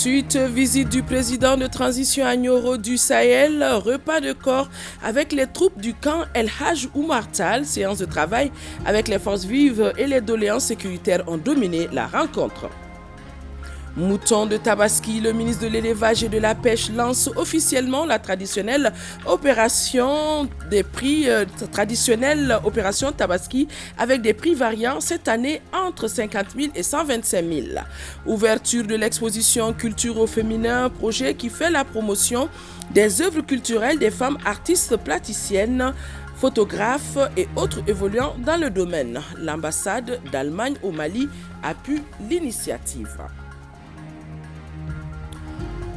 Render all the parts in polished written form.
Suite visite du président de transition à Nioro du Sahel, repas de corps avec les troupes du camp El Haj Oumar Tall, séance de travail avec les forces vives et les doléances sécuritaires ont dominé la rencontre. Mouton de Tabaski, le ministre de l'élevage et de la pêche lance officiellement la traditionnelle opération opération Tabaski avec des prix variant cette année entre 50 000 et 125 000. Ouverture de l'exposition Culture au féminin, projet qui fait la promotion des œuvres culturelles des femmes artistes plasticiennes, photographes et autres évoluant dans le domaine. L'ambassade d'Allemagne au Mali appuie l'initiative.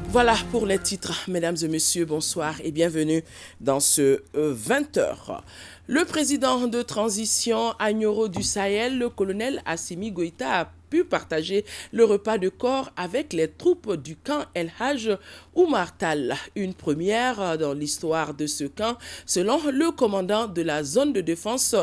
Voilà pour les titres. Mesdames et messieurs, bonsoir et bienvenue dans ce 20h. Le président de transition à Nioro du Sahel, le colonel Assimi Goïta, a pu partager le repas de corps avec les troupes du camp El Haj Oumar Tall. Une première dans l'histoire de ce camp, selon le commandant de la zone de défense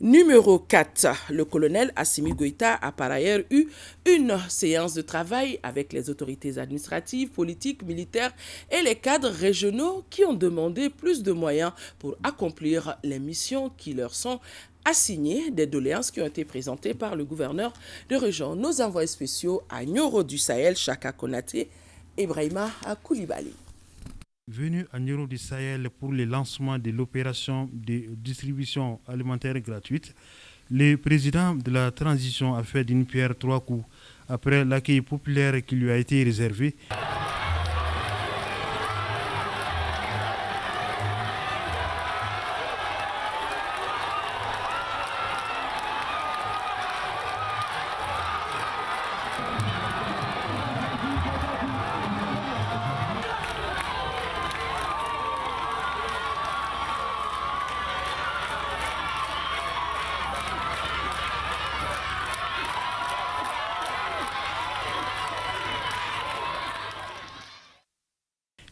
numéro 4. Le colonel Assimi Goïta a par ailleurs eu une séance de travail avec les autorités administratives, politiques, militaires et les cadres régionaux qui ont demandé plus de moyens pour accomplir les missions qui leur sont assignées, des doléances qui ont été présentées par le gouverneur de région. Nos envoyés spéciaux à Nioro du Sahel, Chaka Konaté et Brahima Koulibaly. Venu à Nioro du Sahel pour le lancement de l'opération de distribution alimentaire gratuite, le président de la transition a fait d'une pierre trois coups après l'accueil populaire qui lui a été réservé.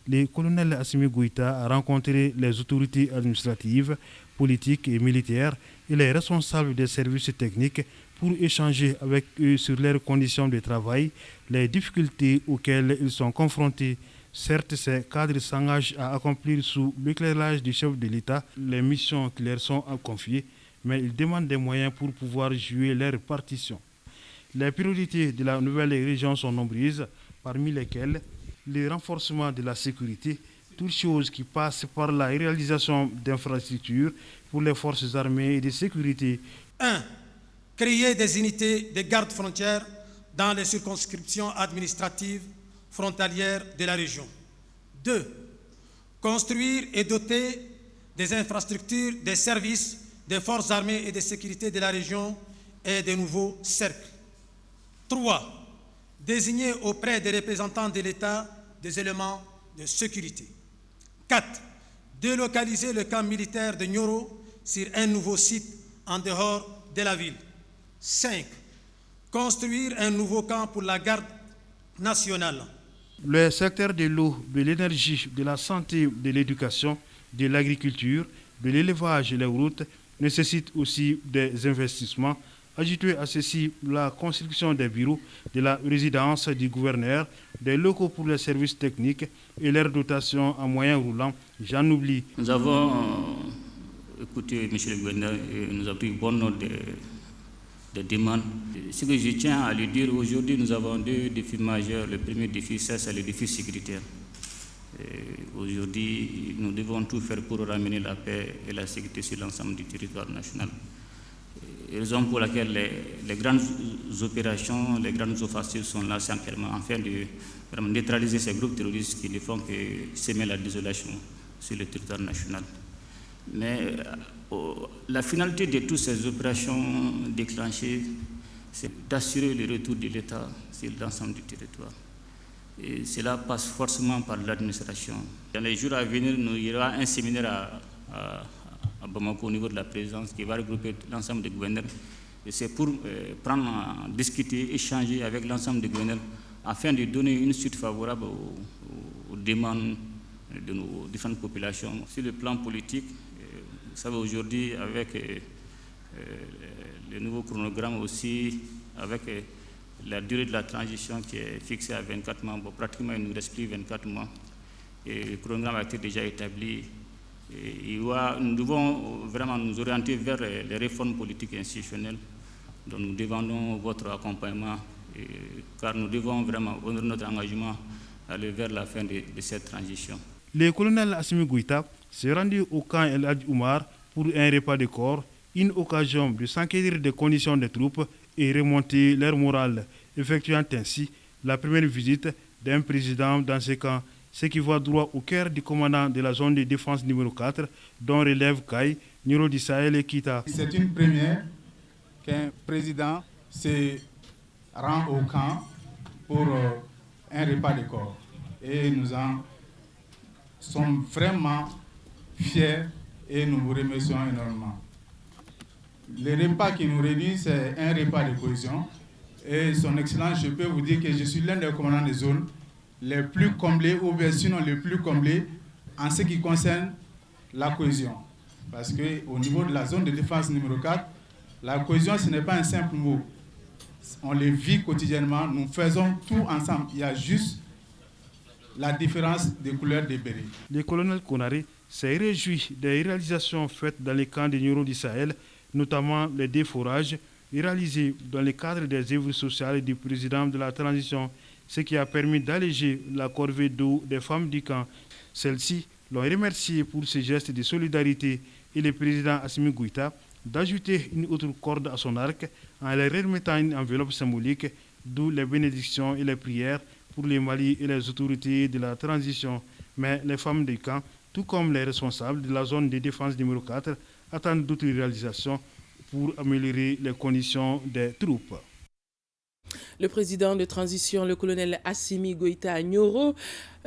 Le colonel Assimi Goïta a rencontré les autorités administratives, politiques et militaires et les responsables des services techniques pour échanger avec eux sur leurs conditions de travail, les difficultés auxquelles ils sont confrontés. Certes, ces cadres s'engagent à accomplir sous l'éclairage du chef de l'État les missions qui leur sont confiées, mais ils demandent des moyens pour pouvoir jouer leur partition. Les priorités de la nouvelle région sont nombreuses, parmi lesquelles le renforcement de la sécurité, toute chose qui passe par la réalisation d'infrastructures pour les forces armées et de sécurité. 1. Créer des unités de garde-frontières dans les circonscriptions administratives frontalières de la région. 2. Construire et doter des infrastructures, des services des forces armées et de sécurité de la région et de nouveaux cercles. 3. Désigner auprès des représentants de l'État des éléments de sécurité. 4. Délocaliser le camp militaire de Nioro sur un nouveau site en dehors de la ville. 5. Construire un nouveau camp pour la garde nationale. Le secteur de l'eau, de l'énergie, de la santé, de l'éducation, de l'agriculture, de l'élevage et les routes nécessite aussi des investissements. Ajoutez à ceci la construction des bureaux de la résidence du gouverneur, des locaux pour les services techniques et leur dotation en moyens roulants. J'en oublie. Nous avons écouté M. le gouverneur et nous avons pris bon note des demandes. Ce que je tiens à lui dire, aujourd'hui, nous avons deux défis majeurs. Le premier défi, c'est le défi sécuritaire. Aujourd'hui, nous devons tout faire pour ramener la paix et la sécurité sur l'ensemble du territoire national. Raison pour laquelle les grandes opérations, les grandes offensives sont là simplement afin de vraiment neutraliser ces groupes terroristes qui ne font que semer la désolation sur le territoire national. Mais la finalité de toutes ces opérations déclenchées, c'est d'assurer le retour de l'État sur l'ensemble du territoire. Et cela passe forcément par l'administration. Dans les jours à venir, il y aura un séminaire à Bamako au niveau de la présidence qui va regrouper l'ensemble des gouverneurs. Et c'est pour discuter, échanger avec l'ensemble des gouverneurs afin de donner une suite favorable aux demandes de nos différentes populations. Sur le plan politique, vous savez aujourd'hui avec le nouveau chronogramme aussi, avec la durée de la transition qui est fixée à 24 mois, bon, pratiquement il ne nous reste plus 24 mois. Et le programme a été déjà établi. Et nous devons vraiment nous orienter vers les réformes politiques et institutionnelles dont nous demandons votre accompagnement, car nous devons vraiment honorer notre engagement à aller vers la fin de cette transition. Le colonel Assimi Goïta s'est rendu au camp El Hadj Oumar pour un repas de corps, une occasion de s'enquérir des conditions des troupes et remonter leur morale, effectuant ainsi la première visite d'un président dans ce camp, ce qui va droit au cœur du commandant de la zone de défense numéro 4, dont relève Kaï, Nyoro du Sahel et Kita. C'est une première qu'un président se rend au camp pour un repas de corps. Et nous en sommes vraiment fiers et nous vous remercions énormément. Le repas qui nous réunit, c'est un repas de cohésion. Et son Excellence, je peux vous dire que je suis l'un des commandants des zones les plus comblés, ou bien sinon les plus comblés, en ce qui concerne la cohésion. Parce qu'au niveau de la zone de défense numéro 4, la cohésion, ce n'est pas un simple mot. On le vit quotidiennement, nous faisons tout ensemble. Il y a juste la différence des couleurs des bérets. Le colonel Konaré s'est réjoui des réalisations faites dans les camps de Nyoro du Sahel, notamment les déforages réalisés dans le cadre des œuvres sociales du président de la transition, ce qui a permis d'alléger la corvée d'eau des femmes du camp. Celles-ci l'ont remercié pour ce geste de solidarité et le président Assimi Goïta d'ajouter une autre corde à son arc en leur remettant une enveloppe symbolique, d'où les bénédictions et les prières pour le Mali et les autorités de la transition. Mais les femmes du camp, tout comme les responsables de la zone de défense numéro 4, attendent d'autres réalisations pour améliorer les conditions des troupes. Le président de transition, le colonel Assimi Goïta Nyoro,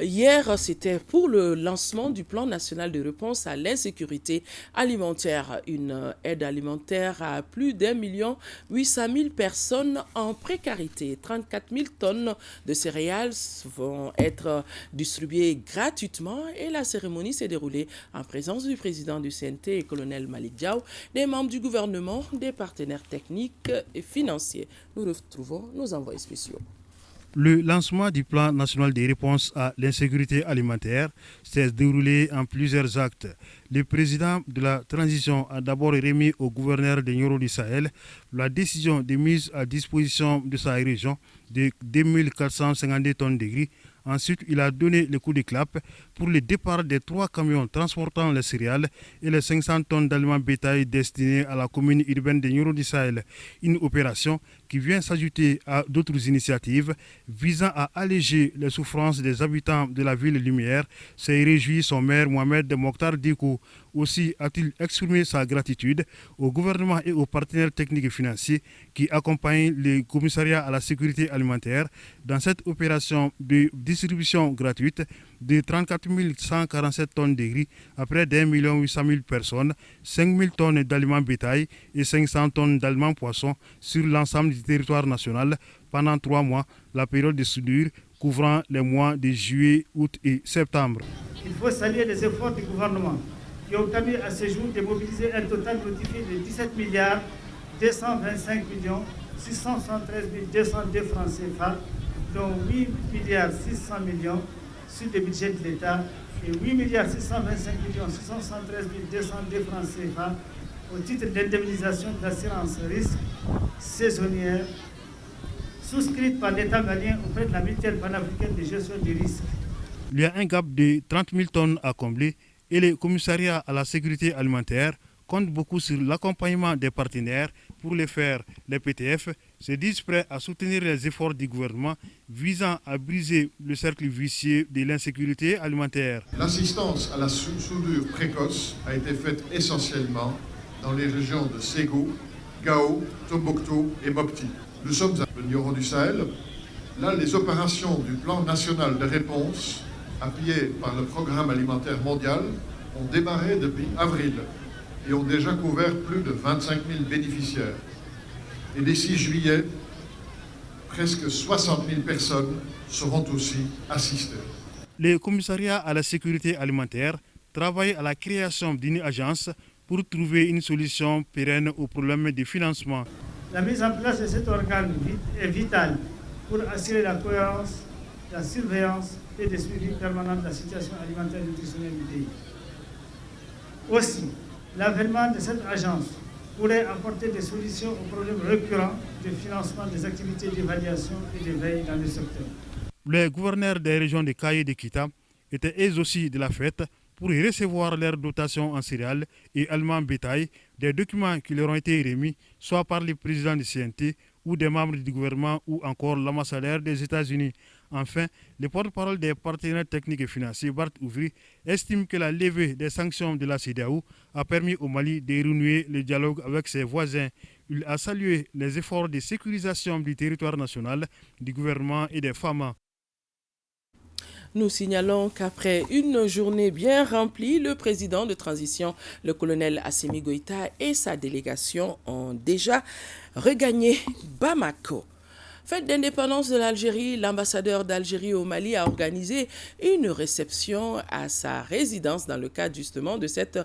hier, c'était pour le lancement du plan national de réponse à l'insécurité alimentaire. Une aide alimentaire à plus d'1,8 million personnes en précarité. 34 000 tonnes de céréales vont être distribuées gratuitement et la cérémonie s'est déroulée en présence du président du CNT et colonel Malick Diaw, des membres du gouvernement, des partenaires techniques et financiers. Nous retrouvons nos envoyés spéciaux. Le lancement du plan national de réponse à l'insécurité alimentaire s'est déroulé en plusieurs actes. Le président de la transition a d'abord remis au gouverneur de Nyoro du Sahel la décision de mise à disposition de sa région de 2452 tonnes de riz. Ensuite, il a donné le coup de clap pour le départ des 3 camions transportant les céréales et les 500 tonnes d'aliments bétail destinés à la commune urbaine de Nyoro du Sahel. Une opération qui vient s'ajouter à d'autres initiatives visant à alléger les souffrances des habitants de la ville Lumière, s'est réjoui son maire Mohamed Mokhtar Diko. Aussi a-t-il exprimé sa gratitude au gouvernement et aux partenaires techniques et financiers qui accompagnent le commissariat à la sécurité alimentaire dans cette opération de distribution gratuite de 34 147 tonnes de riz à près d'1,8 million personnes, 5 000 tonnes d'aliments bétail et 500 tonnes d'aliments poissons sur l'ensemble du territoire national pendant 3 mois, la période de soudure couvrant les mois de juillet, août et septembre. Il faut saluer les efforts du gouvernement qui ont permis à ce jour de mobiliser un total notifié de 17 milliards 225 millions 673 202 francs CFA, dont 8 milliards 600 millions sur le budget de l'État et 8 milliards 625 millions 673 202 francs CFA au titre d'indemnisation d'assurance risque saisonnière souscrite par l'État malien auprès de la mutuelle panafricaine de gestion des risques. Il y a un gap de 30 000 tonnes à combler et le commissariat à la sécurité alimentaire compte beaucoup sur l'accompagnement des partenaires. Pour le faire, les PTF se disent prêts à soutenir les efforts du gouvernement visant à briser le cercle vicieux de l'insécurité alimentaire. L'assistance à la soudure précoce a été faite essentiellement dans les régions de Ségou, Gao, Tombouctou et Mopti. Nous sommes à Nyoro du Sahel. Là, les opérations du plan national de réponse, appuyées par le programme alimentaire mondial, ont démarré depuis avril et ont déjà couvert plus de 25 000 bénéficiaires. Et d'ici juillet, presque 60 000 personnes seront aussi assistées. Le commissariat à la sécurité alimentaire travaille à la création d'une agence pour trouver une solution pérenne au problème de financement. La mise en place de cet organe est vitale pour assurer la cohérence, la surveillance et le suivi permanent de la situation alimentaire et nutritionnelle du pays. Aussi, l'avènement de cette agence pourrait apporter des solutions aux problèmes récurrents de financement des activités d'évaluation et de veille dans le secteur. Les gouverneurs des régions de Kaye et de Kita étaient eux aussi de la fête pour y recevoir leurs dotations en céréales et aliments bétail, des documents qui leur ont été remis soit par le président du CNT ou des membres du gouvernement ou encore l'ambassadeur des États-Unis. Enfin, le porte-parole des partenaires techniques et financiers, Bart Ouvry, estime que la levée des sanctions de la CEDEAO a permis au Mali de renouer le dialogue avec ses voisins. Il a salué les efforts de sécurisation du territoire national, du gouvernement et des femmes. Nous signalons qu'après une journée bien remplie, le président de transition, le colonel Assimi Goïta et sa délégation ont déjà regagné Bamako. Fête d'indépendance de l'Algérie, l'ambassadeur d'Algérie au Mali a organisé une réception à sa résidence dans le cadre justement de cette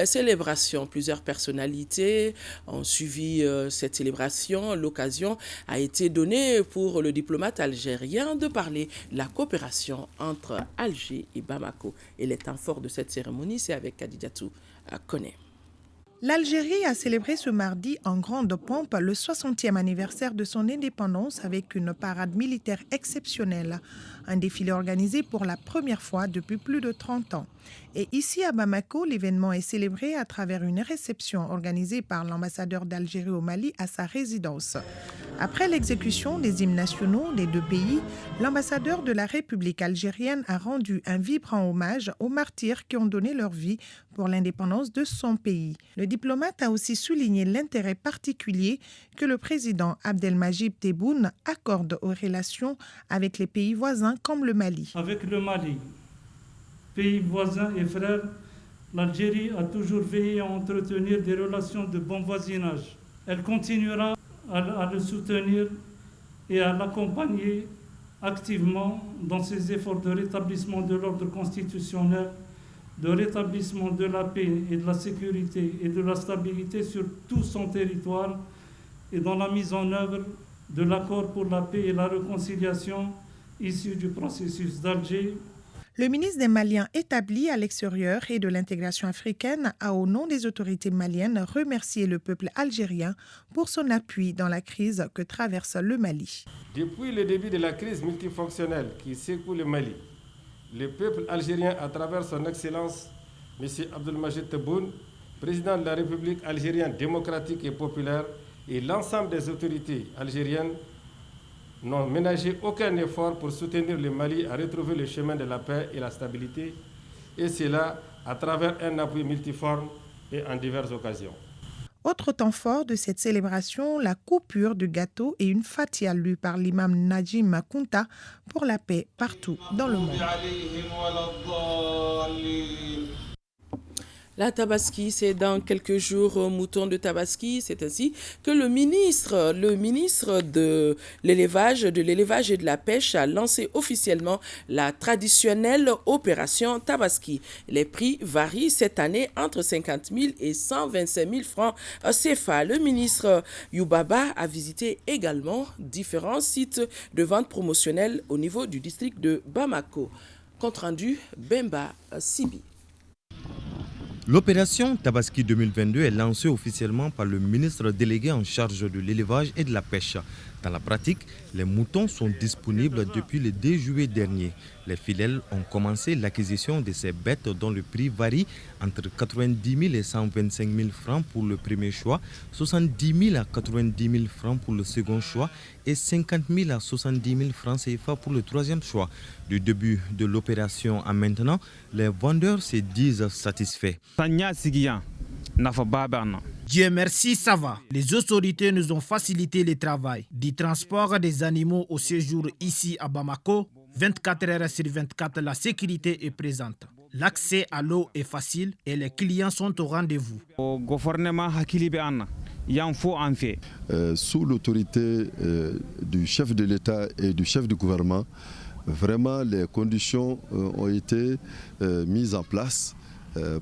célébration. Plusieurs personnalités ont suivi cette célébration. L'occasion a été donnée pour le diplomate algérien de parler de la coopération entre Alger et Bamako. Et les temps forts de cette cérémonie, c'est avec Kadidiatou Koné. L'Algérie a célébré ce mardi en grande pompe le 60e anniversaire de son indépendance avec une parade militaire exceptionnelle, un défilé organisé pour la première fois depuis plus de 30 ans. Et ici à Bamako, l'événement est célébré à travers une réception organisée par l'ambassadeur d'Algérie au Mali à sa résidence. Après l'exécution des hymnes nationaux des deux pays, l'ambassadeur de la République algérienne a rendu un vibrant hommage aux martyrs qui ont donné leur vie pour l'indépendance de son pays. Le diplomate a aussi souligné l'intérêt particulier que le président Abdelmadjid Tebboune accorde aux relations avec les pays voisins comme le Mali. Avec le Mali, pays voisins et frères, l'Algérie a toujours veillé à entretenir des relations de bon voisinage. Elle continuera à le soutenir et à l'accompagner activement dans ses efforts de rétablissement de l'ordre constitutionnel, de rétablissement de la paix et de la sécurité et de la stabilité sur tout son territoire et dans la mise en œuvre de l'accord pour la paix et la réconciliation issu du processus d'Alger. Le ministre des Maliens établi à l'extérieur et de l'intégration africaine a, au nom des autorités maliennes, remercié le peuple algérien pour son appui dans la crise que traverse le Mali. Depuis le début de la crise multifonctionnelle qui secoue le Mali, le peuple algérien, à travers son Excellence, M. Abdelmadjid Tebboune, président de la République algérienne démocratique et populaire, et l'ensemble des autorités algériennes, n'ont ménagé aucun effort pour soutenir le Mali à retrouver le chemin de la paix et la stabilité, et cela à travers un appui multiforme et en diverses occasions. Autre temps fort de cette célébration, la coupure du gâteau et une fatia lue par l'imam Najim Kounta pour la paix partout dans le monde. La Tabaski, c'est dans quelques jours, mouton de Tabaski. C'est ainsi que le ministre de l'élevage et de la pêche a lancé officiellement la traditionnelle opération Tabaski. Les prix varient cette année entre 50 000 et 125 000 francs CFA. Le ministre Youbaba a visité également différents sites de vente promotionnelle au niveau du district de Bamako. Compte rendu, Bemba Sibi. L'opération Tabaski 2022 est lancée officiellement par le ministre délégué en charge de l'élevage et de la pêche. Dans la pratique, les moutons sont disponibles depuis le 2 juillet dernier. Les fidèles ont commencé l'acquisition de ces bêtes dont le prix varie entre 90 000 et 125 000 francs pour le premier choix, 70 000 à 90 000 francs pour le second choix et 50 000 à 70 000 francs CFA pour le troisième choix. Du début de l'opération à maintenant, les vendeurs se disent satisfaits. Dieu merci, ça va. Les autorités nous ont facilité le travail. Du transport des animaux au séjour ici à Bamako, 24 heures sur 24, la sécurité est présente. L'accès à l'eau est facile et les clients sont au rendez-vous. Sous l'autorité du chef de l'État et du chef du gouvernement, vraiment les conditions ont été mises en place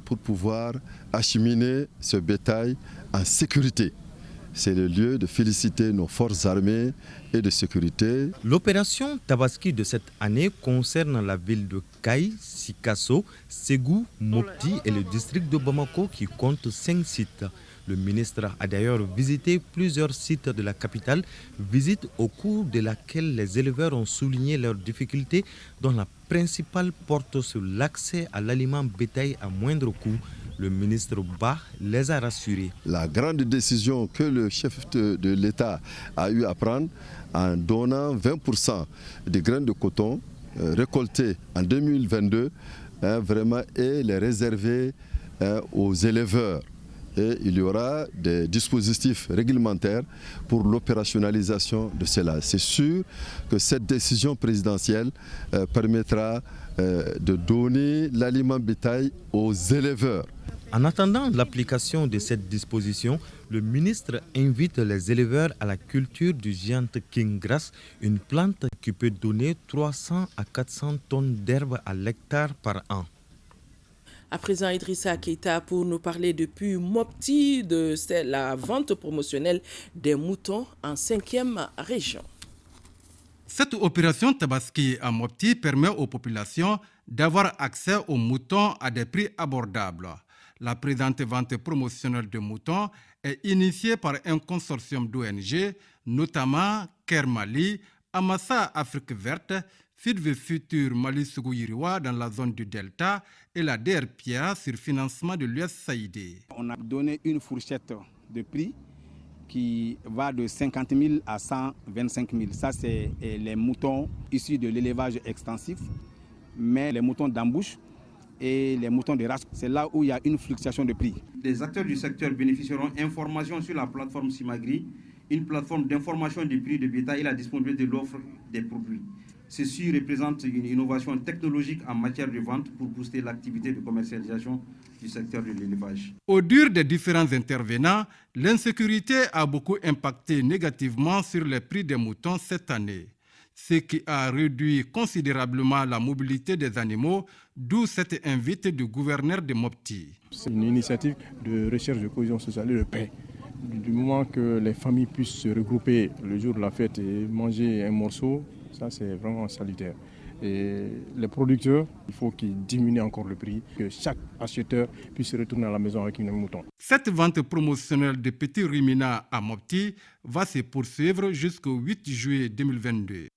pour pouvoir acheminer ce bétail en sécurité. c'est le lieu de féliciter nos forces armées et de sécurité. L'opération Tabaski de cette année concerne la ville de Kaï, Sikasso, Ségou, Mopti et le district de Bamako qui compte 5 sites. Le ministre a d'ailleurs visité plusieurs sites de la capitale, visite au cours de laquelle les éleveurs ont souligné leurs difficultés, dont la principale porte sur l'accès à l'aliment bétail à moindre coût. Le ministre Ba les a rassurés. La grande décision que le chef de l'État a eu à prendre en donnant 20% des graines de coton récoltées en 2022, vraiment, et les réserver aux éleveurs. Et il y aura des dispositifs réglementaires pour l'opérationnalisation de cela. C'est sûr que cette décision présidentielle permettra de donner l'aliment bétail aux éleveurs. En attendant l'application de cette disposition, le ministre invite les éleveurs à la culture du géant King Grass, une plante qui peut donner 300 à 400 tonnes d'herbe à l'hectare par an. À présent, Idrissa Keita pour nous parler depuis Mopti de la vente promotionnelle des moutons en 5e région. Cette opération Tabaski à Mopti permet aux populations d'avoir accès aux moutons à des prix abordables. La présente vente promotionnelle de moutons est initiée par un consortium d'ONG, notamment Kermali, Amassa Afrique Verte, Feed the Future Mali Sougou-Yiriwa dans la zone du Delta et la DRPA sur financement de l'USAID. On a donné une fourchette de prix qui va de 50 000 à 125 000. Ça, c'est les moutons issus de l'élevage extensif, mais les moutons d'embouche et les moutons de race, c'est là où il y a une fluctuation de prix. Les acteurs du secteur bénéficieront d'informations sur la plateforme Simagri, une plateforme d'information des prix de bétail et la disponibilité de l'offre des produits. Ceci représente une innovation technologique en matière de vente pour booster l'activité de commercialisation du secteur de l'élevage. Au dur des différents intervenants, l'insécurité a beaucoup impacté négativement sur les prix des moutons cette année, ce qui a réduit considérablement la mobilité des animaux, d'où cette invite du gouverneur de Mopti. C'est une initiative de recherche de cohésion sociale et de paix. Du moment que les familles puissent se regrouper le jour de la fête et manger un morceau, ça c'est vraiment salutaire. Et les producteurs, il faut qu'ils diminuent encore le prix, que chaque acheteur puisse retourner à la maison avec un mouton. Cette vente promotionnelle de petits ruminants à Mopti va se poursuivre jusqu'au 8 juillet 2022.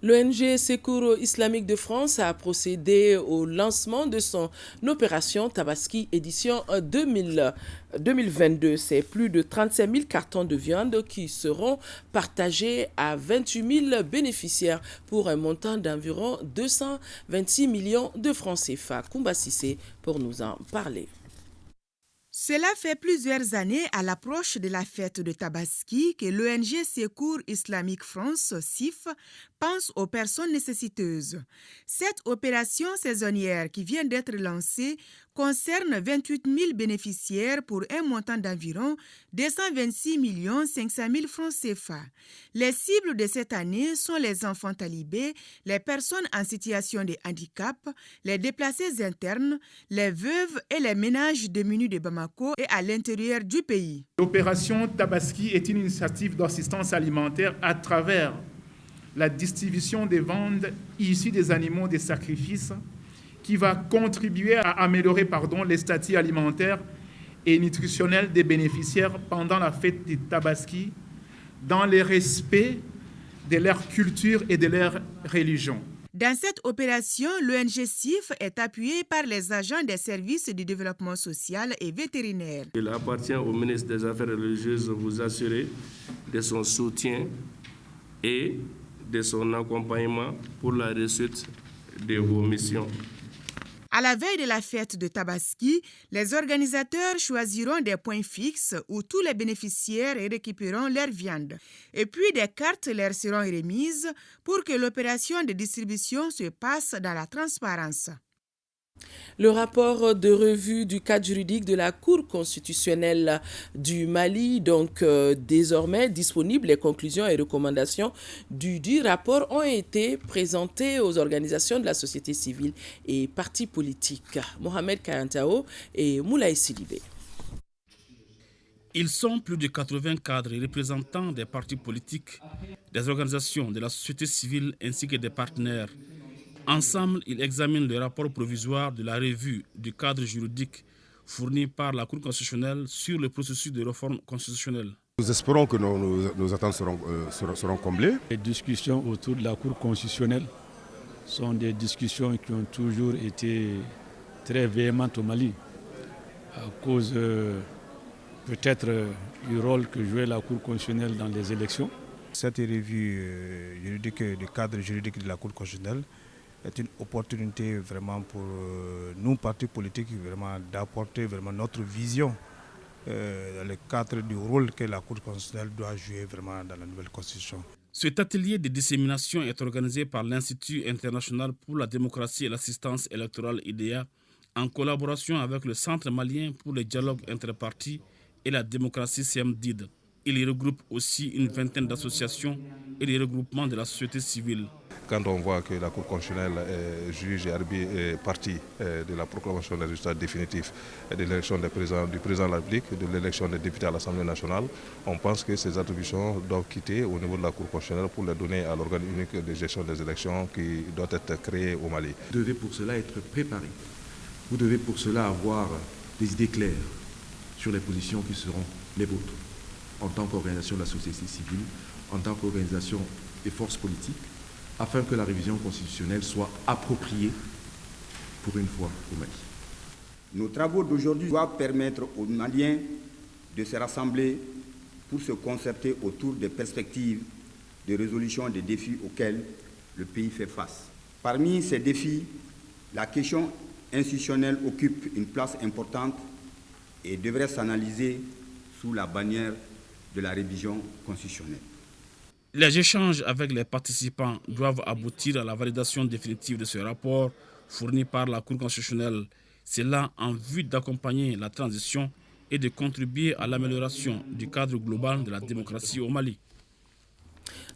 L'ONG Secours Islamique de France a procédé au lancement de son opération Tabaski édition 2022. C'est plus de 35 000 cartons de viande qui seront partagés à 28 000 bénéficiaires pour un montant d'environ 226 millions de francs CFA. Koumba Sissé pour nous en parler. Cela fait plusieurs années à l'approche de la fête de Tabaski que l'ONG Secours Islamique France, SIF, pense aux personnes nécessiteuses. Cette opération saisonnière qui vient d'être lancée concerne 28 000 bénéficiaires pour un montant d'environ 226 500 000 francs CFA. Les cibles de cette année sont les enfants talibés, les personnes en situation de handicap, les déplacés internes, les veuves et les ménages démunis de Bamako et à l'intérieur du pays. L'opération Tabaski est une initiative d'assistance alimentaire à travers la distribution des viandes issues des animaux de sacrifice qui va contribuer à améliorer les statuts alimentaires et nutritionnels des bénéficiaires pendant la fête du Tabaski dans le respect de leur culture et de leur religion. Dans cette opération, l'ONG SIF est appuyée par les agents des services du développement social et vétérinaire. Il appartient au ministre des Affaires religieuses de vous assurer de son soutien et de son accompagnement pour la réussite de vos missions. À la veille de la fête de Tabaski, les organisateurs choisiront des points fixes où tous les bénéficiaires récupéreront leur viande. Et puis des cartes leur seront remises pour que l'opération de distribution se passe dans la transparence. Le rapport de revue du cadre juridique de la Cour constitutionnelle du Mali, donc désormais disponible, les conclusions et recommandations du rapport ont été présentées aux organisations de la société civile et partis politiques. Mohamed Kayantao et Moulaye Sidibé. Ils sont plus de 80 cadres et représentants des partis politiques, des organisations de la société civile ainsi que des partenaires. Ensemble, ils examinent le rapport provisoire de la revue du cadre juridique fourni par la Cour constitutionnelle sur le processus de réforme constitutionnelle. Nous espérons que nos attentes seront comblées. Les discussions autour de la Cour constitutionnelle sont des discussions qui ont toujours été très véhémentes au Mali, à cause peut-être du rôle que jouait la Cour constitutionnelle dans les élections. Cette revue juridique du cadre juridique de la Cour constitutionnelle est une opportunité vraiment pour nous, partis politiques, vraiment d'apporter vraiment notre vision dans le cadre du rôle que la Cour constitutionnelle doit jouer vraiment dans la nouvelle constitution. Cet atelier de dissémination est organisé par l'Institut international pour la démocratie et l'assistance électorale IDEA en collaboration avec le Centre malien pour le dialogue interpartis et la démocratie CMDID. Il y regroupe aussi une vingtaine d'associations et des regroupements de la société civile. Quand on voit que la Cour constitutionnelle juge et arbitre est partie de la proclamation des résultats définitifs de l'élection du président de la République, de l'élection des députés à l'Assemblée nationale, on pense que ces attributions doivent quitter au niveau de la Cour constitutionnelle pour les donner à l'organe unique de gestion des élections qui doit être créé au Mali. Vous devez pour cela être préparé. Vous devez pour cela avoir des idées claires sur les positions qui seront les vôtres en tant qu'organisation de la société civile, en tant qu'organisation des forces politiques, afin que la révision constitutionnelle soit appropriée pour une fois au Mali. Nos travaux d'aujourd'hui doivent permettre aux Maliens de se rassembler pour se concerter autour des perspectives de résolution des défis auxquels le pays fait face. Parmi ces défis, la question institutionnelle occupe une place importante et devrait s'analyser sous la bannière de la révision constitutionnelle. Les échanges avec les participants doivent aboutir à la validation définitive de ce rapport fourni par la Cour constitutionnelle. C'est là en vue d'accompagner la transition et de contribuer à l'amélioration du cadre global de la démocratie au Mali.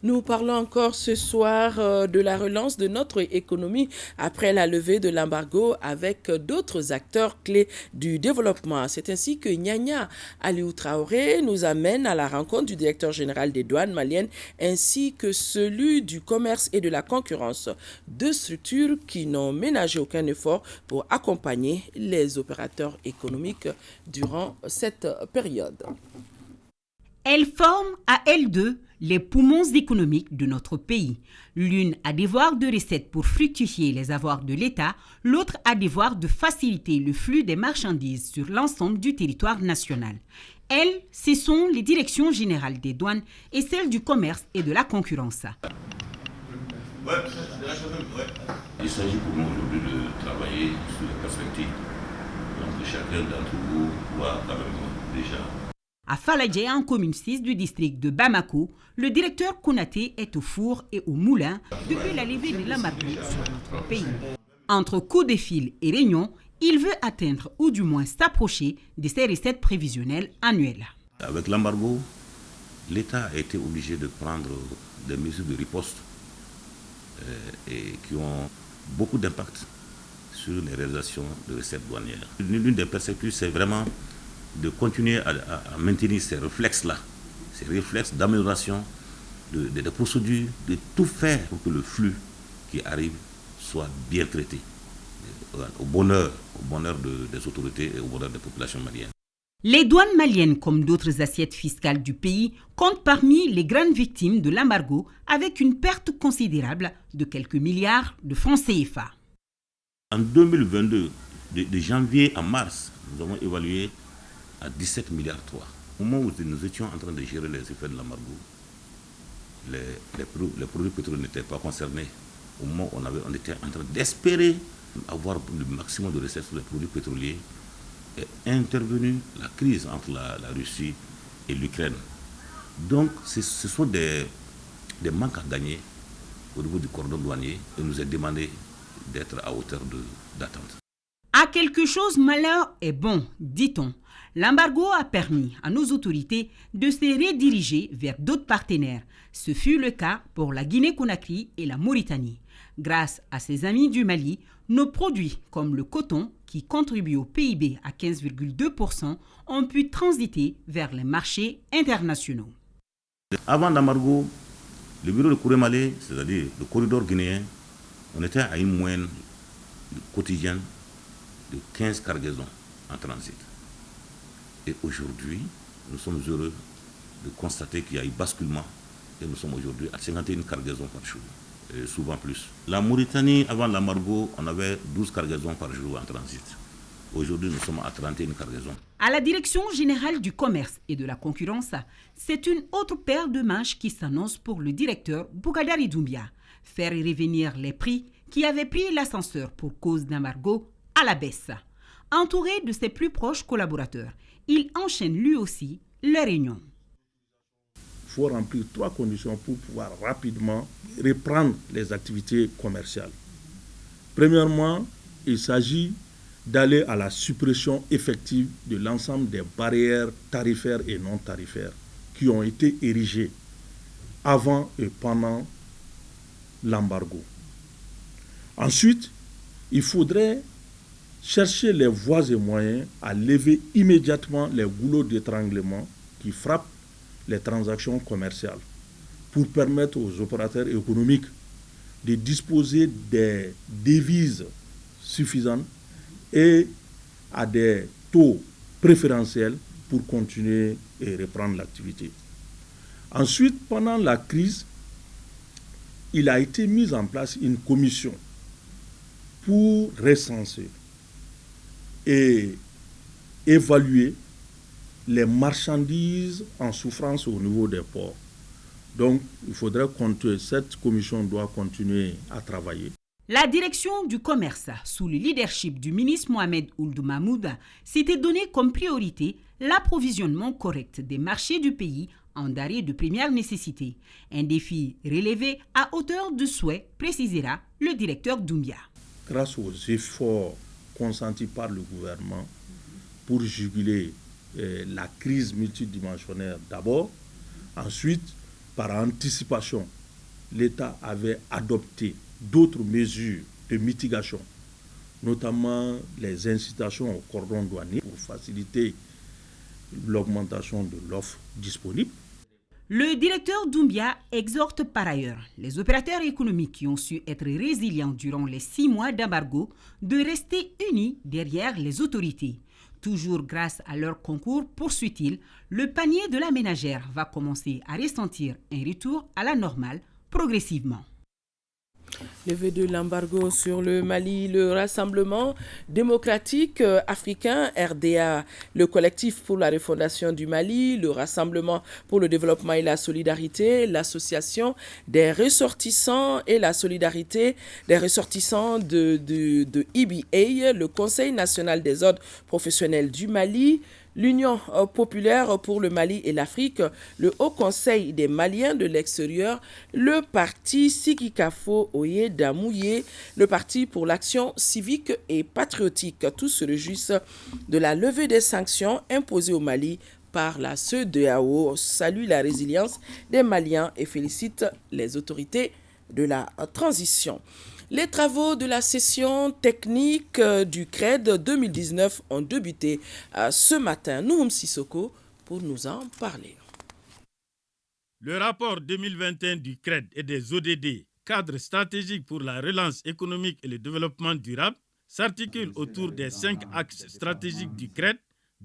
Nous parlons encore ce soir de la relance de notre économie après la levée de l'embargo avec d'autres acteurs clés du développement. C'est ainsi que Nyanya Aliou Traoré nous amène à la rencontre du directeur général des douanes maliennes ainsi que celui du commerce et de la concurrence, deux structures qui n'ont ménagé aucun effort pour accompagner les opérateurs économiques durant cette période. Elles forment à elles deux les poumons économiques de notre pays. L'une a devoir de recettes pour fructifier les avoirs de l'État, l'autre a devoir de faciliter le flux des marchandises sur l'ensemble du territoire national. Elles, ce sont les directions générales des douanes et celles du commerce et de la concurrence. Il s'agit pour nous aujourd'hui de travailler sur les perspectives. Donc chacun d'entre vous voit quand même déjà. À Faladje, en commune 6 du district de Bamako, le directeur Konaté est au four et au moulin depuis la levée de l'embargo sur notre pays. Entre coups de fil et réunions, il veut atteindre ou du moins s'approcher de ses recettes prévisionnelles annuelles. Avec l'embargo, l'État a été obligé de prendre des mesures de riposte et qui ont beaucoup d'impact sur les réalisations de recettes douanières. L'une des perspectives, c'est vraiment de continuer à maintenir ces réflexes-là, ces réflexes d'amélioration des procédures, de tout faire pour que le flux qui arrive soit bien traité, au bonheur des autorités et au bonheur des populations maliennes. Les douanes maliennes, comme d'autres assiettes fiscales du pays, comptent parmi les grandes victimes de l'embargo avec une perte considérable de quelques milliards de francs CFA. En 2022, de janvier à mars, nous avons évalué à 17 milliards 3. Au moment où nous étions en train de gérer les effets de l'embargo, les produits pétroliers n'étaient pas concernés. Au moment où on était en train d'espérer avoir le maximum de recettes sur les produits pétroliers, est intervenue la crise entre la Russie et l'Ukraine. Donc ce sont des manques à gagner au niveau du cordon douanier et nous est demandé d'être à hauteur d'attente. À quelque chose, malheur est bon, dit-on. L'embargo a permis à nos autorités de se rediriger vers d'autres partenaires. Ce fut le cas pour la Guinée-Conakry et la Mauritanie. Grâce à ses amis du Mali, nos produits comme le coton, qui contribue au PIB à 15,2%, ont pu transiter vers les marchés internationaux. Avant l'embargo, le bureau de courrier malais, c'est-à-dire le corridor guinéen, on était à une moyenne quotidienne de 15 cargaisons en transit. Et aujourd'hui, nous sommes heureux de constater qu'il y a eu basculement et nous sommes aujourd'hui à 51 cargaisons par jour, et souvent plus. La Mauritanie, avant l'embargo, on avait 12 cargaisons par jour en transit. Aujourd'hui, nous sommes à 31 cargaisons. À la Direction générale du commerce et de la concurrence, c'est une autre paire de manches qui s'annonce pour le directeur Boukadari Doumbia. Faire revenir les prix qui avaient pris l'ascenseur pour cause d'embargo à la baisse. Entouré de ses plus proches collaborateurs, il enchaîne lui aussi les réunions. Il faut remplir 3 conditions pour pouvoir rapidement reprendre les activités commerciales. Premièrement, il s'agit d'aller à la suppression effective de l'ensemble des barrières tarifaires et non tarifaires qui ont été érigées avant et pendant l'embargo. Ensuite, il faudrait chercher les voies et moyens à lever immédiatement les goulots d'étranglement qui frappent les transactions commerciales pour permettre aux opérateurs économiques de disposer des devises suffisantes et à des taux préférentiels pour continuer et reprendre l'activité. Ensuite, pendant la crise, il a été mis en place une commission pour recenser et évaluer les marchandises en souffrance au niveau des ports. Donc, il faudrait que cette commission doit continuer à travailler. La direction du commerce, sous le leadership du ministre Mohamed Ould Mahmoud, s'était donné comme priorité l'approvisionnement correct des marchés du pays en denrées de première nécessité. Un défi relevé à hauteur de souhait, précisera le directeur Doumbia. Grâce aux efforts consentis par le gouvernement pour juguler la crise multidimensionnelle d'abord, ensuite, par anticipation, l'État avait adopté d'autres mesures de mitigation, notamment les incitations au cordon douanier pour faciliter l'augmentation de l'offre disponible. Le directeur Doumbia exhorte par ailleurs les opérateurs économiques qui ont su être résilients durant les 6 mois d'embargo de rester unis derrière les autorités. Toujours grâce à leur concours, poursuit-il, le panier de la ménagère va commencer à ressentir un retour à la normale progressivement. Levée de l'embargo sur le Mali, le Rassemblement démocratique africain, RDA, le collectif pour la refondation du Mali, le Rassemblement pour le développement et la solidarité, l'association des ressortissants et la solidarité des ressortissants de EBA, le Conseil national des ordres professionnels du Mali, l'Union populaire pour le Mali et l'Afrique, le Haut Conseil des Maliens de l'extérieur, le parti Sikikafo Oye Damouye, le parti pour l'action civique et patriotique. Tous se réjouissent de la levée des sanctions imposées au Mali par la CEDEAO, salue la résilience des Maliens et félicite les autorités de la transition. Les travaux de la session technique du CRED 2019 ont débuté ce matin. Nouhoum Sissoko pour nous en parler. Le rapport 2021 du CRED et des ODD, cadre stratégique pour la relance économique et le développement durable, s'articule autour des 5 axes stratégiques du CRED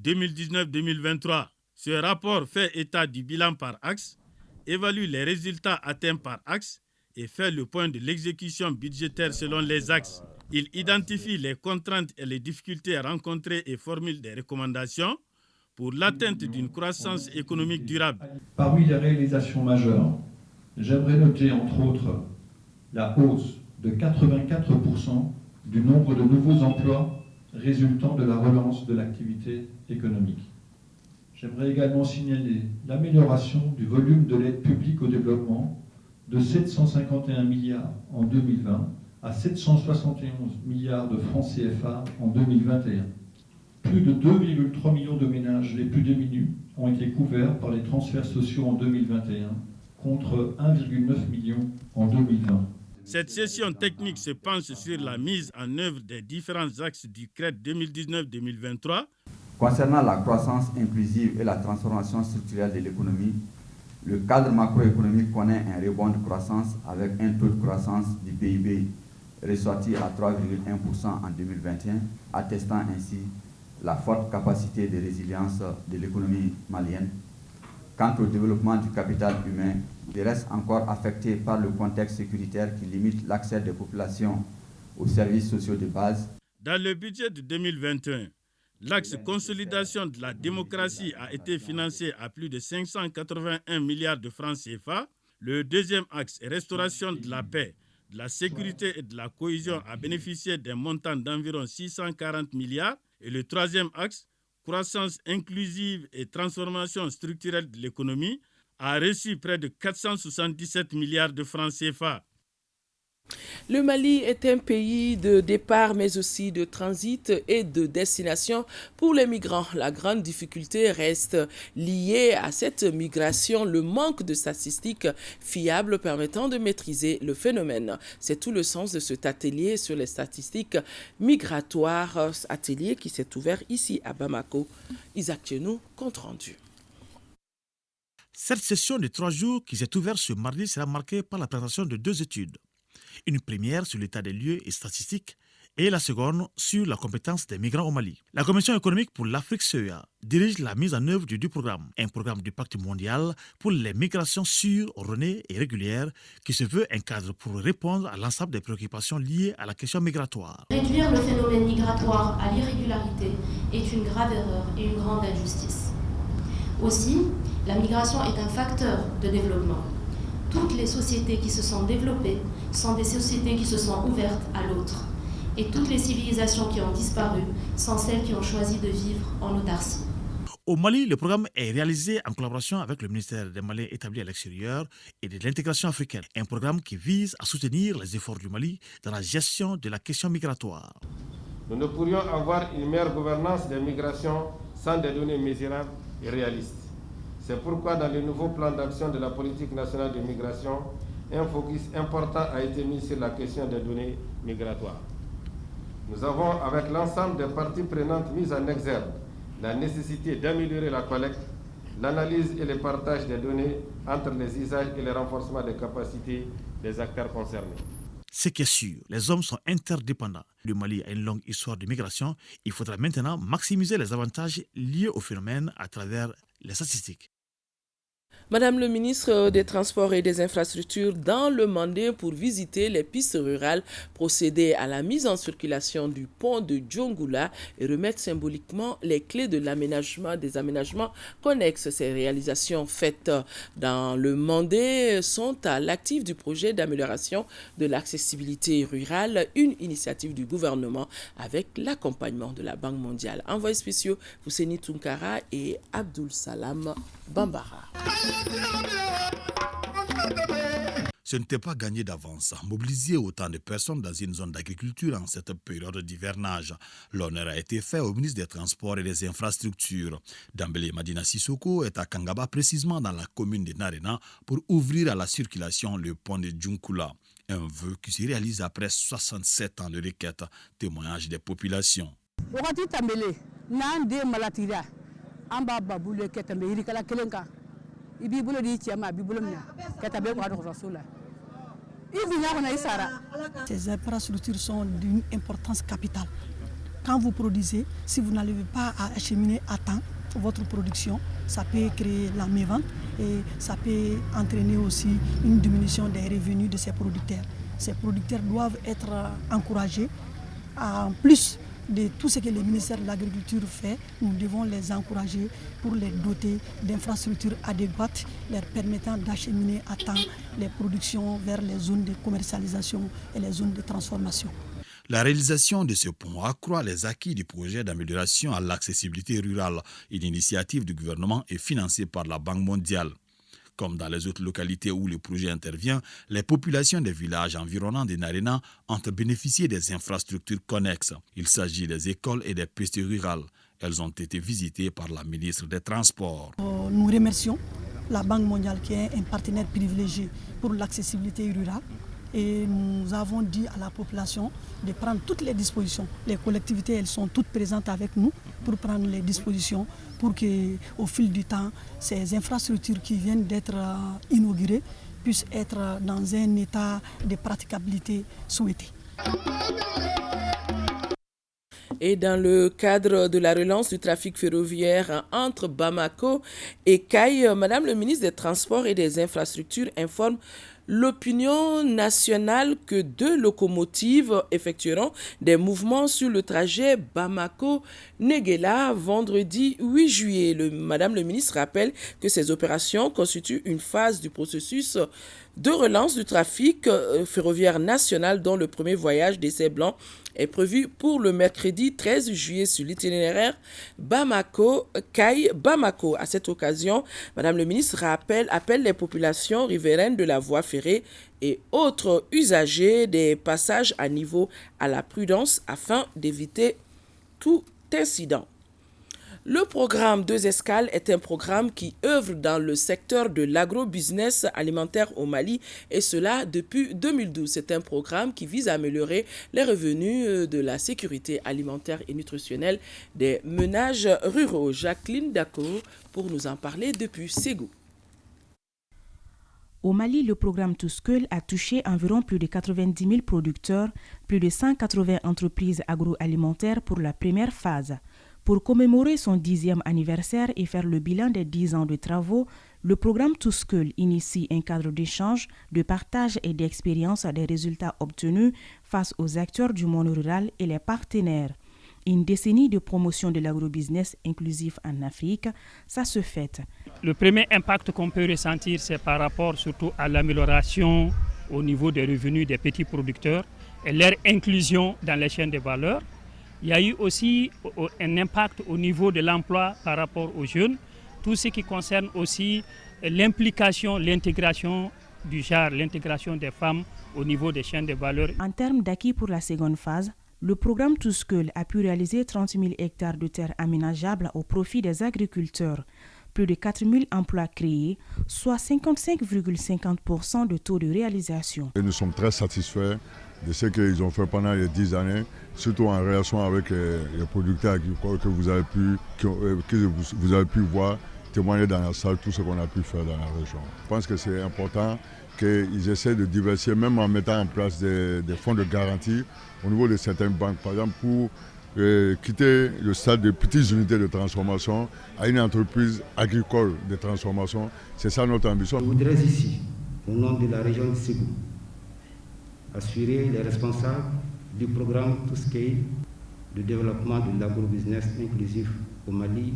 2019-2023. Ce rapport fait état du bilan par axe, évalue les résultats atteints par axe et fait le point de l'exécution budgétaire selon les axes. Il identifie les contraintes et les difficultés rencontrées et formule des recommandations pour l'atteinte d'une croissance économique durable. Parmi les réalisations majeures, j'aimerais noter entre autres la hausse de 84% du nombre de nouveaux emplois résultant de la relance de l'activité économique. J'aimerais également signaler l'amélioration du volume de l'aide publique au développement de 751 milliards en 2020 à 771 milliards de francs CFA en 2021. Plus de 2,3 millions de ménages les plus démunis ont été couverts par les transferts sociaux en 2021, contre 1,9 million en 2020. Cette session technique se penche sur la mise en œuvre des différents axes du CRED 2019-2023. Concernant la croissance inclusive et la transformation structurelle de l'économie, le cadre macroéconomique connaît un rebond de croissance avec un taux de croissance du PIB ressorti à 3,1% en 2021, attestant ainsi la forte capacité de résilience de l'économie malienne. Quant au développement du capital humain, il reste encore affecté par le contexte sécuritaire qui limite l'accès des populations aux services sociaux de base. Dans le budget de 2021, l'axe consolidation de la démocratie a été financé à plus de 581 milliards de francs CFA. Le deuxième axe, restauration de la paix, de la sécurité et de la cohésion, a bénéficié d'un montant d'environ 640 milliards. Et le troisième axe, croissance inclusive et transformation structurelle de l'économie, a reçu près de 477 milliards de francs CFA. Le Mali est un pays de départ mais aussi de transit et de destination pour les migrants. La grande difficulté reste liée à cette migration, le manque de statistiques fiables permettant de maîtriser le phénomène. C'est tout le sens de cet atelier sur les statistiques migratoires, atelier qui s'est ouvert ici à Bamako. Isaac Tchenou, compte rendu. Cette session de 3 jours qui s'est ouverte ce mardi sera marquée par la présentation de 2 études. Une première sur l'état des lieux et statistiques et la seconde sur la compétence des migrants au Mali. La Commission économique pour l'Afrique CEA dirige la mise en œuvre du programme, un programme du Pacte mondial pour les migrations sûres, ordonnées et régulières qui se veut un cadre pour répondre à l'ensemble des préoccupations liées à la question migratoire. Réduire le phénomène migratoire à l'irrégularité est une grave erreur et une grande injustice. Aussi, la migration est un facteur de développement. Toutes les sociétés qui se sont développées sont des sociétés qui se sont ouvertes à l'autre. Et toutes les civilisations qui ont disparu sont celles qui ont choisi de vivre en autarcie. Au Mali, le programme est réalisé en collaboration avec le ministère des Maliens établis à l'extérieur et de l'intégration africaine. Un programme qui vise à soutenir les efforts du Mali dans la gestion de la question migratoire. Nous ne pourrions avoir une meilleure gouvernance des migrations sans des données mesurables et réalistes. C'est pourquoi dans le nouveau plan d'action de la politique nationale de migration, un focus important a été mis sur la question des données migratoires. Nous avons, avec l'ensemble des parties prenantes mises en exergue, la nécessité d'améliorer la collecte, l'analyse et le partage des données entre les usages et le renforcement des capacités des acteurs concernés. Ce qui est sûr, les hommes sont interdépendants. Le Mali a une longue histoire de migration. Il faudra maintenant maximiser les avantages liés au phénomène à travers les statistiques. Madame le ministre des Transports et des Infrastructures dans le Mandé pour visiter les pistes rurales, procéder à la mise en circulation du pont de Djongula et remettre symboliquement les clés de l'aménagement des aménagements connexes. Ces réalisations faites dans le Mandé sont à l'actif du projet d'amélioration de l'accessibilité rurale, une initiative du gouvernement avec l'accompagnement de la Banque mondiale. Envoyés spéciaux Fousseni Tunkara et Abdul Salam Bambara. Ce n'était pas gagné d'avance. Mobiliser autant de personnes dans une zone d'agriculture en cette période d'hivernage. L'honneur a été fait au ministre des Transports et des Infrastructures. Dambélé Madina Sissoko est à Kangaba, précisément dans la commune de Narena, pour ouvrir à la circulation le pont de Djunkula. Un vœu qui se réalise après 67 ans de requête. Témoignage des populations. Ces infrastructures sont d'une importance capitale. Quand vous produisez, si vous n'arrivez pas à acheminer à temps votre production, ça peut créer la mévente et ça peut entraîner aussi une diminution des revenus de ces producteurs. Ces producteurs doivent être encouragés. En plus de tout ce que le ministère de l'Agriculture fait, nous devons les encourager pour les doter d'infrastructures adéquates, leur permettant d'acheminer à temps les productions vers les zones de commercialisation et les zones de transformation. La réalisation de ce pont accroît les acquis du projet d'amélioration à l'accessibilité rurale, une initiative du gouvernement et financée par la Banque mondiale. Comme dans les autres localités où le projet intervient, les populations des villages environnants de Narena ont bénéficié des infrastructures connexes. Il s'agit des écoles et des pistes rurales. Elles ont été visitées par la ministre des Transports. Nous remercions la Banque mondiale qui est un partenaire privilégié pour l'accessibilité rurale. Et nous avons dit à la population de prendre toutes les dispositions. Les collectivités, elles sont toutes présentes avec nous pour prendre les dispositions pour qu'au fil du temps, ces infrastructures qui viennent d'être inaugurées puissent être dans un état de praticabilité souhaité. Et dans le cadre de la relance du trafic ferroviaire entre Bamako et Kayes, Madame le ministre des Transports et des Infrastructures informe l'opinion nationale que 2 locomotives effectueront des mouvements sur le trajet Bamako-Néguéla vendredi 8 juillet. Madame le ministre rappelle que ces opérations constituent une phase du processus de relance du trafic ferroviaire national dont le premier voyage d'essai blanc est prévu pour le mercredi 13 juillet sur l'itinéraire Bamako-Kayes-Bamako. À cette occasion, Madame le ministre appelle les populations riveraines de la voie ferrée et autres usagers des passages à niveau à la prudence afin d'éviter tout incident. Le programme 2 Escales est un programme qui œuvre dans le secteur de l'agrobusiness alimentaire au Mali et cela depuis 2012. C'est un programme qui vise à améliorer les revenus de la sécurité alimentaire et nutritionnelle des ménages ruraux. Jacqueline Dako pour nous en parler depuis Ségou. Au Mali, le programme Touskul a touché environ plus de 90 000 producteurs, plus de 180 entreprises agroalimentaires pour la première phase. Pour commémorer son 10e anniversaire et faire le bilan des 10 ans de travaux, le programme Touskul initie un cadre d'échange, de partage et d'expérience des résultats obtenus face aux acteurs du monde rural et les partenaires. Une décennie de promotion de l'agrobusiness inclusif en Afrique, ça se fête. Le premier impact qu'on peut ressentir, c'est par rapport surtout à l'amélioration au niveau des revenus des petits producteurs et leur inclusion dans les chaînes de valeur. Il y a eu aussi un impact au niveau de l'emploi par rapport aux jeunes, tout ce qui concerne aussi l'implication, l'intégration du genre, l'intégration des femmes au niveau des chaînes de valeur. En termes d'acquis pour la seconde phase, le programme Touskul a pu réaliser 30 000 hectares de terres aménageables au profit des agriculteurs. Plus de 4 000 emplois créés, soit 55,50% de taux de réalisation. Et nous sommes très satisfaits de ce qu'ils ont fait pendant les 10 années, surtout en relation avec les producteurs agricoles que vous avez pu voir, témoigner dans la salle tout ce qu'on a pu faire dans la région. Je pense que c'est important qu'ils essaient de diversifier, même en mettant en place des fonds de garantie au niveau de certaines banques, par exemple pour quitter le stade de petites unités de transformation à une entreprise agricole de transformation. C'est ça notre ambition. Je voudrais ici, au nom de la région de Ségou, assurer les responsables du programme Touskul de développement de l'agrobusiness inclusif au Mali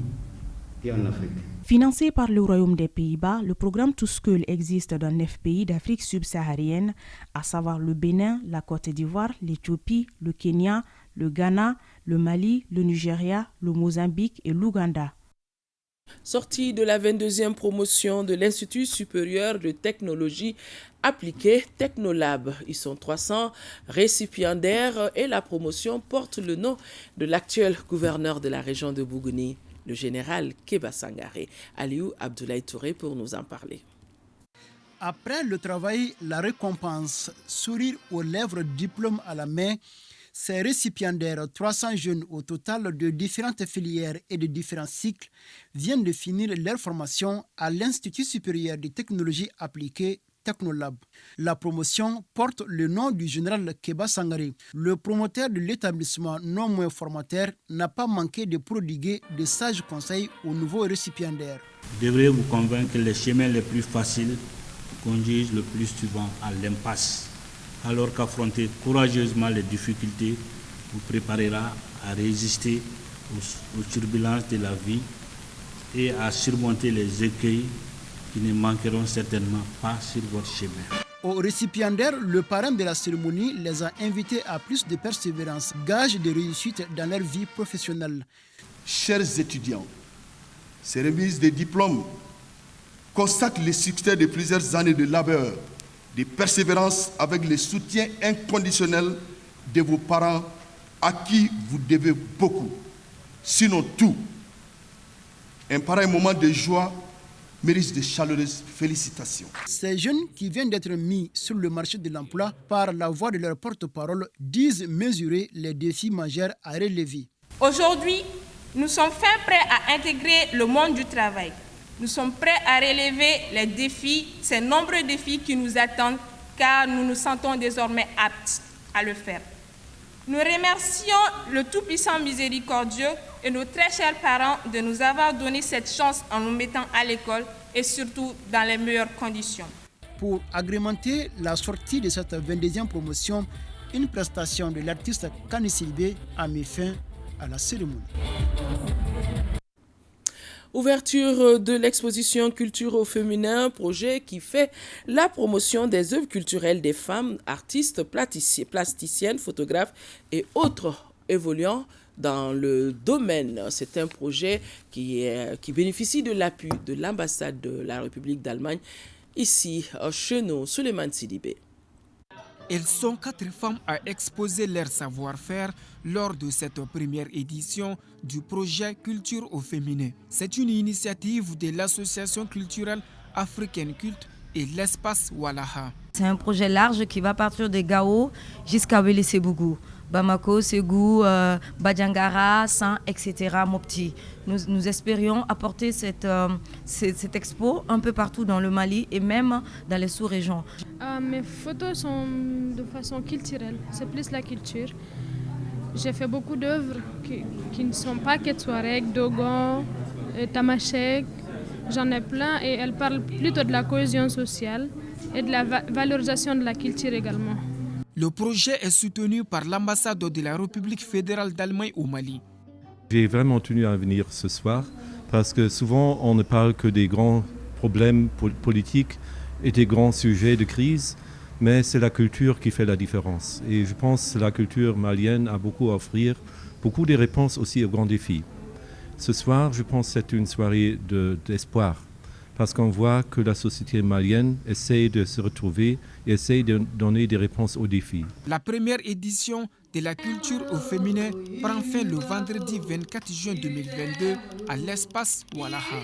et en Afrique. Financé par le Royaume des Pays-Bas, le programme Touskul existe dans 9 pays d'Afrique subsaharienne, à savoir le Bénin, la Côte d'Ivoire, l'Éthiopie, le Kenya, le Ghana, le Mali, le Nigeria, le Mozambique et l'Ouganda. Sorti de la 22e promotion de l'Institut supérieur de technologie appliquée Technolab. Ils sont 300 récipiendaires et la promotion porte le nom de l'actuel gouverneur de la région de Bougouni, le général Kéba Sangaré. Aliou Abdoulaye Touré pour nous en parler. Après le travail, la récompense, sourire aux lèvres, diplôme à la main, ces récipiendaires, 300 jeunes au total de différentes filières et de différents cycles, viennent de finir leur formation à l'Institut supérieur de technologie appliquée Technolab. La promotion porte le nom du général Kéba Sangaré. Le promoteur de l'établissement non moins formateur n'a pas manqué de prodiguer de sages conseils aux nouveaux récipiendaires. Vous devrez vous convaincre que les chemins les plus faciles conduisent le plus souvent à l'impasse, alors qu'affronter courageusement les difficultés vous préparera à résister aux turbulences de la vie et à surmonter les écueils qui ne manqueront certainement pas sur votre chemin. Aux récipiendaires, le parrain de la cérémonie les a invités à plus de persévérance, gage de réussite dans leur vie professionnelle. Chers étudiants, ces remises de diplômes constate le succès de plusieurs années de labeur, de persévérance avec le soutien inconditionnel de vos parents à qui vous devez beaucoup, sinon tout. Un pareil moment de joie mérite de chaleureuses félicitations. Ces jeunes qui viennent d'être mis sur le marché de l'emploi par la voix de leur porte-parole disent mesurer les défis majeurs à relever. Aujourd'hui, nous sommes fin prêts à intégrer le monde du travail. Nous sommes prêts à relever les défis, ces nombreux défis qui nous attendent, car nous nous sentons désormais aptes à le faire. Nous remercions le Tout-Puissant Miséricordieux et nos très chers parents de nous avoir donné cette chance en nous mettant à l'école et surtout dans les meilleures conditions. Pour agrémenter la sortie de cette 22e promotion, une prestation de l'artiste Kani Sidibé a mis fin à la cérémonie. Ouverture de l'exposition Culture au féminin, projet qui fait la promotion des œuvres culturelles des femmes, artistes, plasticiennes, photographes et autres évoluant dans le domaine. C'est un projet qui bénéficie de l'appui de l'ambassade de la République d'Allemagne ici chez nous, Souleymane Sidibé. Elles sont 4 femmes à exposer leur savoir-faire lors de cette première édition du projet Culture au féminin. C'est une initiative de l'association culturelle africaine Culte et l'espace Walaha. C'est un projet large qui va partir de Gao jusqu'à Wele-Sebougou. Bamako, Ségou, Badjangara, San, etc. Mopti. Nous espérions apporter cette expo un peu partout dans le Mali et même dans les sous-régions. Mes photos sont de façon culturelle, c'est plus la culture. J'ai fait beaucoup d'œuvres qui ne sont pas que Touareg, Dogon, Tamashek. J'en ai plein et elles parlent plutôt de la cohésion sociale et de la valorisation de la culture également. Le projet est soutenu par l'ambassade de la République fédérale d'Allemagne au Mali. J'ai vraiment tenu à venir ce soir parce que souvent on ne parle que des grands problèmes politiques et des grands sujets de crise, mais c'est la culture qui fait la différence. Et je pense que la culture malienne a beaucoup à offrir, beaucoup de réponses aussi aux grands défis. Ce soir, je pense que c'est une soirée d'espoir. Parce qu'on voit que la société malienne essaie de se retrouver et essaie de donner des réponses aux défis. La première édition de la culture au féminin prend fin le vendredi 24 juin 2022 à l'espace Walaha.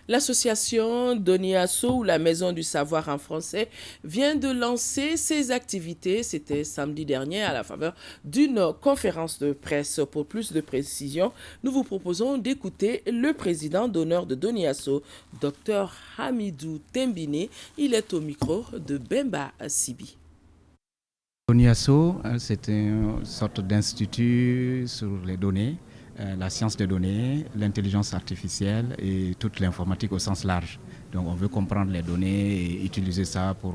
L'association Doniasso, ou la Maison du Savoir en français, vient de lancer ses activités. C'était samedi dernier à la faveur d'une conférence de presse. Pour plus de précisions, nous vous proposons d'écouter le président d'honneur de Doniasso, Dr Hamidou Tembine. Il est au micro de Bemba Sibi. Doniasso, c'est une sorte d'institut sur les données. La science des données, l'intelligence artificielle et toute l'informatique au sens large. Donc on veut comprendre les données et utiliser ça pour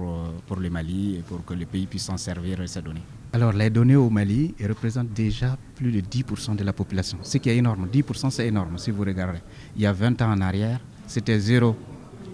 le Mali et pour que le pays puisse s'en servir de ces données. Alors les données au Mali représentent déjà plus de 10% de la population, ce qui est énorme. 10% c'est énorme si vous regardez. Il y a 20 ans en arrière, c'était 0.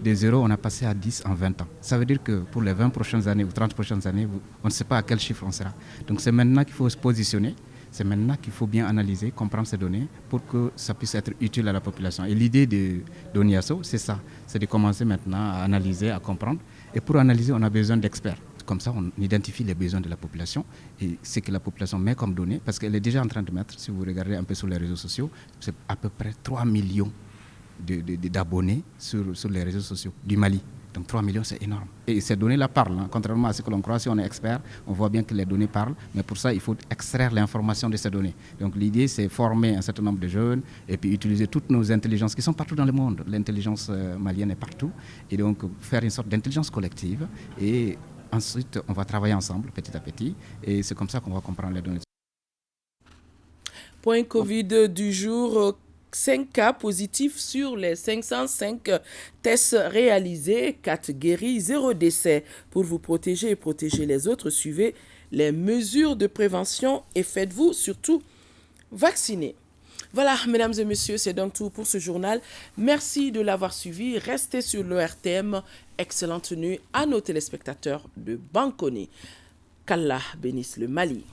De 0, on a passé à 10 en 20 ans. Ça veut dire que pour les 20 prochaines années ou 30 prochaines années, on ne sait pas à quel chiffre on sera. Donc c'est maintenant qu'il faut se positionner. C'est maintenant qu'il faut bien analyser, comprendre ces données pour que ça puisse être utile à la population. Et l'idée de Doniasso, c'est ça, c'est de commencer maintenant à analyser, à comprendre. Et pour analyser, on a besoin d'experts. Comme ça, on identifie les besoins de la population et ce que la population met comme données, parce qu'elle est déjà en train de mettre, si vous regardez un peu sur les réseaux sociaux, c'est à peu près 3 millions d'abonnés sur les réseaux sociaux du Mali. Donc 3 millions, c'est énorme. Et ces données-là parlent. Contrairement à ce que l'on croit, si on est expert, on voit bien que les données parlent. Mais pour ça, il faut extraire l'information de ces données. Donc l'idée, c'est former un certain nombre de jeunes et puis utiliser toutes nos intelligences qui sont partout dans le monde. L'intelligence malienne est partout. Et donc faire une sorte d'intelligence collective. Et ensuite, on va travailler ensemble petit à petit. Et c'est comme ça qu'on va comprendre les données. Point Covid du jour. 5 cas positifs sur les 505 tests réalisés, 4 guéris, 0 décès. Pour vous protéger et protéger les autres, suivez les mesures de prévention et faites-vous surtout vacciner. Voilà, mesdames et messieurs, c'est donc tout pour ce journal. Merci de l'avoir suivi. Restez sur le RTM. Excellente nuit à nos téléspectateurs de Bankoni. Qu'Allah bénisse le Mali.